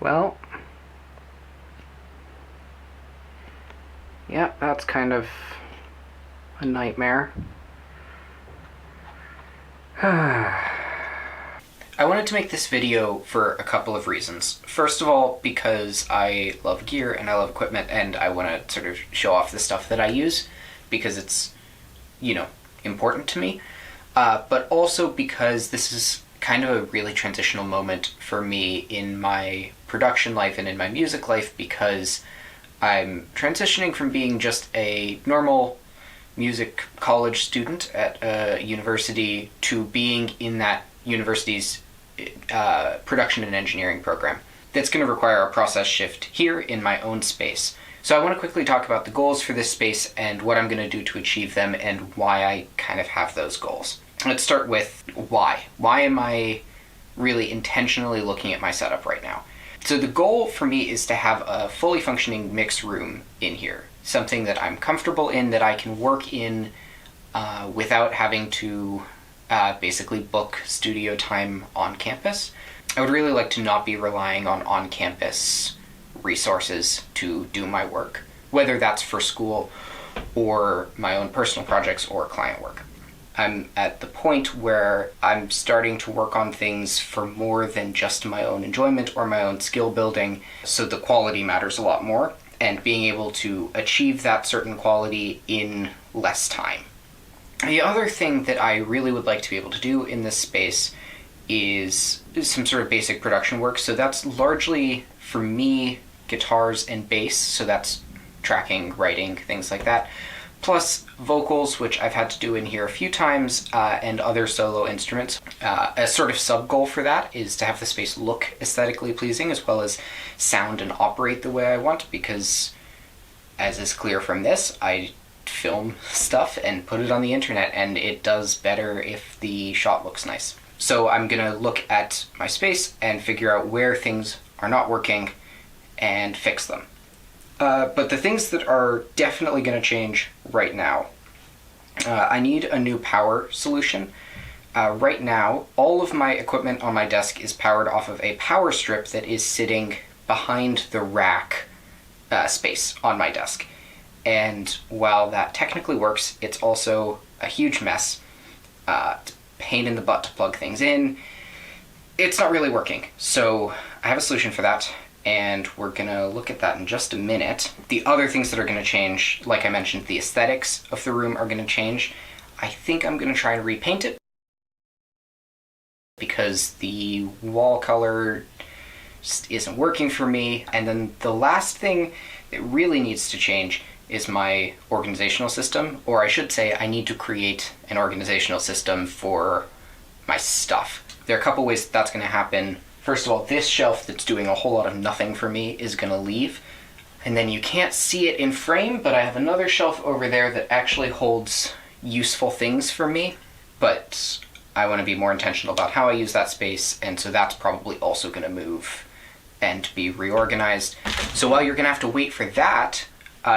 Well, yeah, that's kind of a nightmare. I wanted to make this video for a couple of reasons. First of all, because I love gear and I love equipment, and I want to sort of show off the stuff that I use because it's, important to me. But also because this is kind of a really transitional moment for me in my production life and in my music life, because I'm transitioning from being just a normal music college student at a university to being in that university's production and engineering program. That's going to require a process shift here in my own space. So I want to quickly talk about the goals for this space and what I'm going to do to achieve them and why I kind of have those goals. Let's start with why. Why am I really intentionally looking at my setup right now? So the goal for me is to have a fully functioning mix room in here. Something that I'm comfortable in, that I can work in without having to basically book studio time on campus. I would really like to not be relying on on-campus resources to do my work, whether that's for school or my own personal projects or client work. I'm at the point where I'm starting to work on things for more than just my own enjoyment or my own skill building, so the quality matters a lot more, and being able to achieve that certain quality in less time. The other thing that I really would like to be able to do in this space is some sort of basic production work. So that's largely, for me, guitars and bass. So that's tracking, writing, things like that. Plus vocals, which I've had to do in here a few times, and other solo instruments. A sort of sub-goal for that is to have the space look aesthetically pleasing as well as sound and operate the way I want, because, as is clear from this, I film stuff and put it on the internet, and it does better if the shot looks nice. So I'm gonna look at my space and figure out where things are not working and fix them. But the things that are definitely gonna change right now, I need a new power solution. Right now, all of my equipment on my desk is powered off of a power strip that is sitting behind the rack space on my desk. And while that technically works, it's also a huge mess. It's a pain in the butt to plug things in. It's not really working. So I have a solution for that, and we're gonna look at that in just a minute. The other things that are gonna change, like I mentioned, the aesthetics of the room are gonna change. I think I'm gonna try and repaint it because the wall color just isn't working for me. And then the last thing that really needs to change is my organizational system, or I should say I need to create an organizational system for my stuff. There are a couple ways that's going to happen. First of all, this shelf that's doing a whole lot of nothing for me is going to leave, and then you can't see it in frame, but I have another shelf over there that actually holds useful things for me, but I want to be more intentional about how I use that space, and so that's probably also going to move and be reorganized. So while you're going to have to wait for that,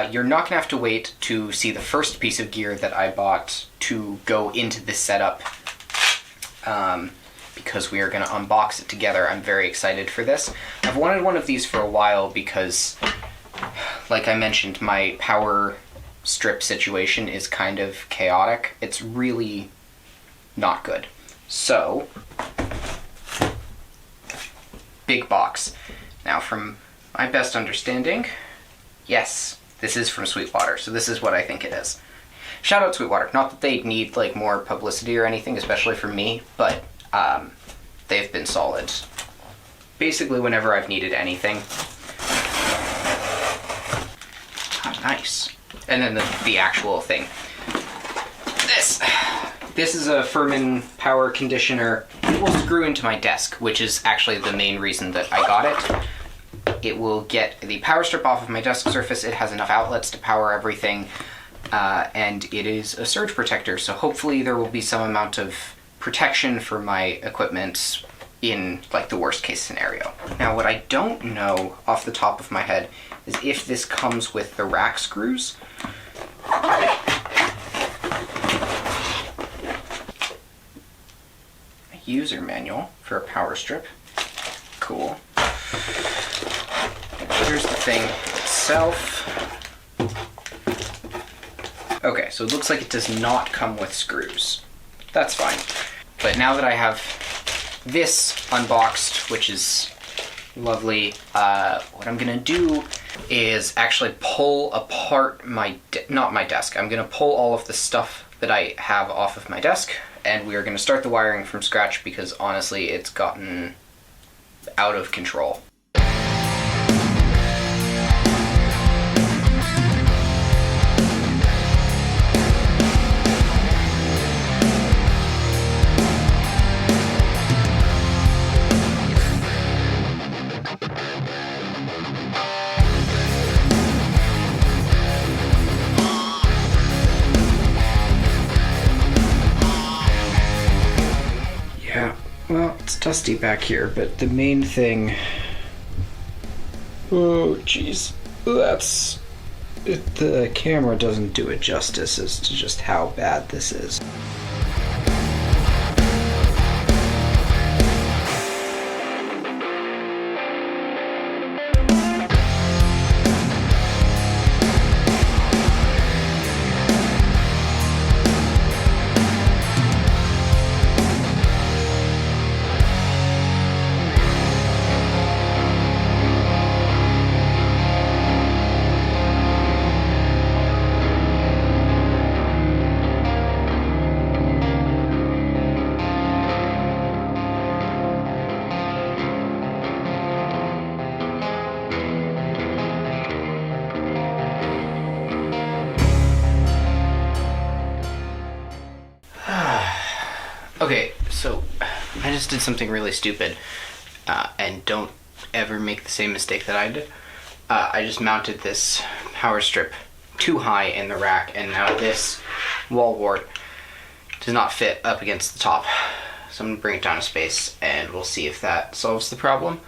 you're not going to have to wait to see the first piece of gear that I bought to go into this setup, because we are going to unbox it together. I'm very excited for this. I've wanted one of these for a while because, like I mentioned, my power strip situation is kind of chaotic. It's really not good. So, big box. Now, from my best understanding, yes, this is from Sweetwater, so this is what I think it is. Shout out Sweetwater. Not that they need more publicity or anything, especially for me, but they've been solid basically whenever I've needed anything. Oh, nice. And then the actual thing. This is a Furman power conditioner. It will screw into my desk, which is actually the main reason that I got it. It will get the power strip off of my desk surface. It has enough outlets to power everything, and it is a surge protector, so hopefully there will be some amount of protection for my equipment in the worst case scenario. Now, what I don't know off the top of my head is if this comes with the rack screws. A user manual for a power strip. cool. Here's the thing itself. Okay, so it looks like it does not come with screws. That's fine. But now that I have this unboxed, which is lovely, what I'm gonna do is actually pull apart not my desk. I'm gonna pull all of the stuff that I have off of my desk, and we are gonna start the wiring from scratch because honestly, it's gotten out of control. Well, it's dusty back here, but the main thing... Oh, jeez. The camera doesn't do it justice as to just how bad this is. Okay, so I just did something really stupid, and don't ever make the same mistake that I did. I just mounted this power strip too high in the rack, and now this wall wart does not fit up against the top. So I'm gonna bring it down a space, and we'll see if that solves the problem.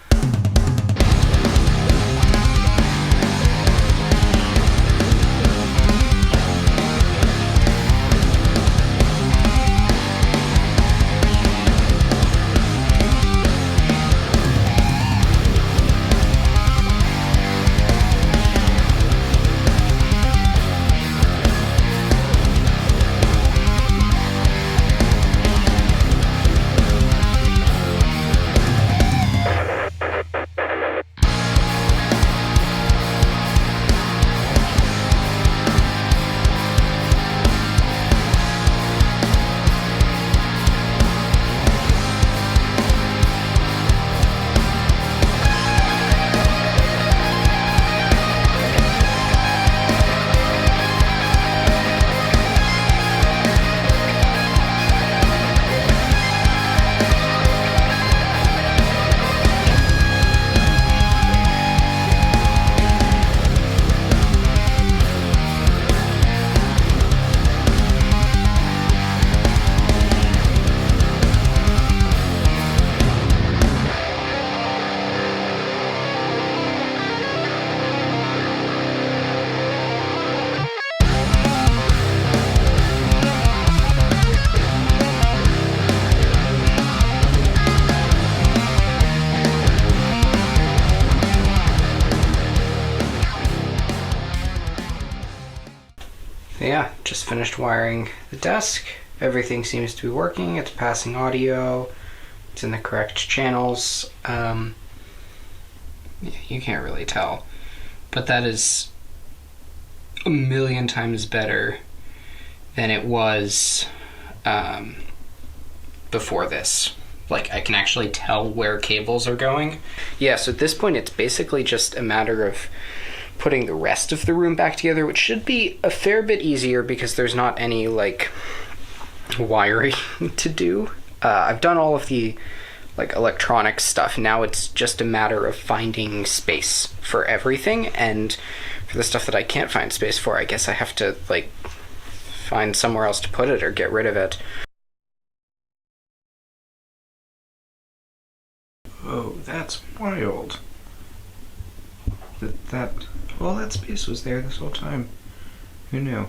Yeah, just finished wiring the desk. Everything seems to be working. It's passing audio. It's in the correct channels. Yeah, you can't really tell, but that is a million times better than it was before this. Like, I can actually tell where cables are going. Yeah, so at this point it's basically just a matter of putting the rest of the room back together, which should be a fair bit easier because there's not any, like, wiring to do. I've done all of the, like, electronic stuff. Now it's just a matter of finding space for everything, and for the stuff that I can't find space for, I guess I have to, like, find somewhere else to put it or get rid of it. Oh, that's wild. All that space was there this whole time. Who knew?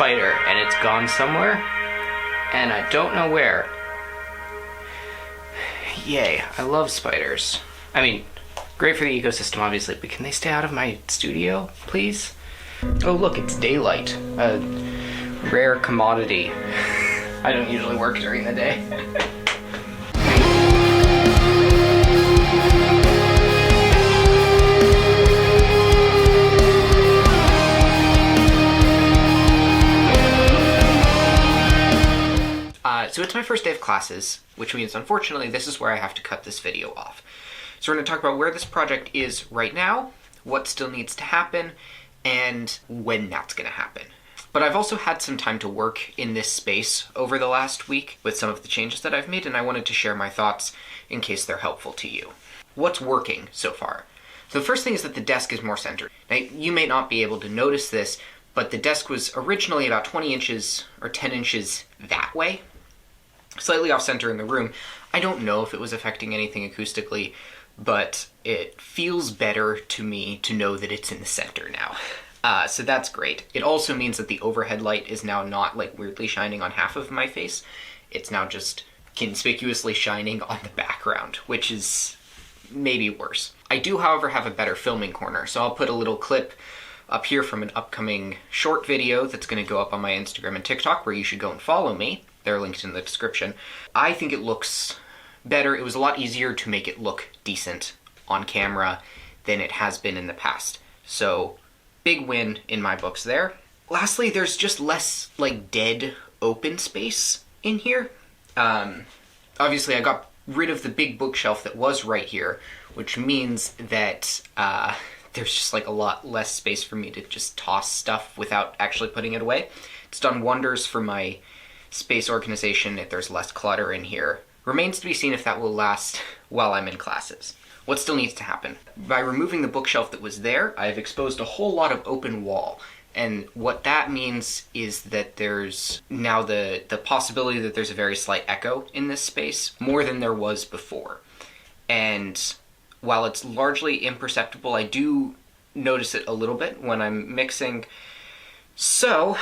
spider and it's gone somewhere, and I don't know where. Yay, I love spiders. I mean, great for the ecosystem, obviously, but can they stay out of my studio, please? Oh, look, it's daylight. A rare commodity. I don't usually work during the day. So it's my first day of classes, which means, unfortunately, this is where I have to cut this video off. So we're going to talk about where this project is right now, what still needs to happen, and when that's going to happen. But I've also had some time to work in this space over the last week with some of the changes that I've made, and I wanted to share my thoughts in case they're helpful to you. What's working so far? So the first thing is that the desk is more centered. Now, you may not be able to notice this, but the desk was originally about 20 inches or 10 inches that way, slightly off center in the room. I don't know if it was affecting anything acoustically, but it feels better to me to know that it's in the center now. So that's great. It also means that the overhead light is now not like weirdly shining on half of my face. It's now just conspicuously shining on the background, which is maybe worse. I do, however, have a better filming corner, so I'll put a little clip up here from an upcoming short video that's going to go up on my Instagram and TikTok, where you should go and follow me. They're linked in the description. I think it looks better. It was a lot easier to make it look decent on camera than it has been in the past. So, big win in my books there. Lastly, there's just less, like, dead open space in here. Obviously, I got rid of the big bookshelf that was right here, which means that there's just, like, a lot less space for me to just toss stuff without actually putting it away. It's done wonders for my space organization if there's less clutter in here. Remains to be seen if that will last while I'm in classes. What still needs to happen? By removing the bookshelf that was there, I've exposed a whole lot of open wall. And what that means is that there's now the possibility that there's a very slight echo in this space, more than there was before. And while it's largely imperceptible, I do notice it a little bit when I'm mixing. So,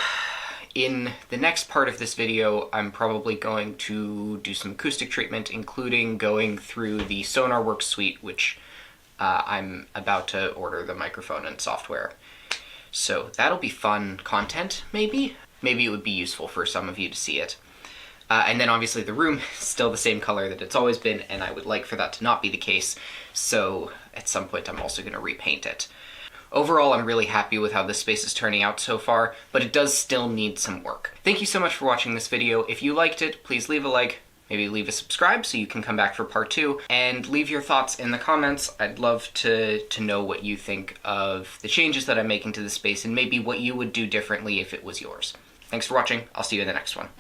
in the next part of this video, I'm probably going to do some acoustic treatment, including going through the SonarWorks suite, which I'm about to order the microphone and software. So that'll be fun content, maybe? Maybe it would be useful for some of you to see it. And then obviously the room is still the same color that it's always been, and I would like for that to not be the case, so at some point I'm also going to repaint it. Overall, I'm really happy with how this space is turning out so far, but it does still need some work. Thank you so much for watching this video. If you liked it, please leave a like, maybe leave a subscribe so you can come back for part 2, and leave your thoughts in the comments. I'd love to know what you think of the changes that I'm making to the space, and maybe what you would do differently if it was yours. Thanks for watching. I'll see you in the next one.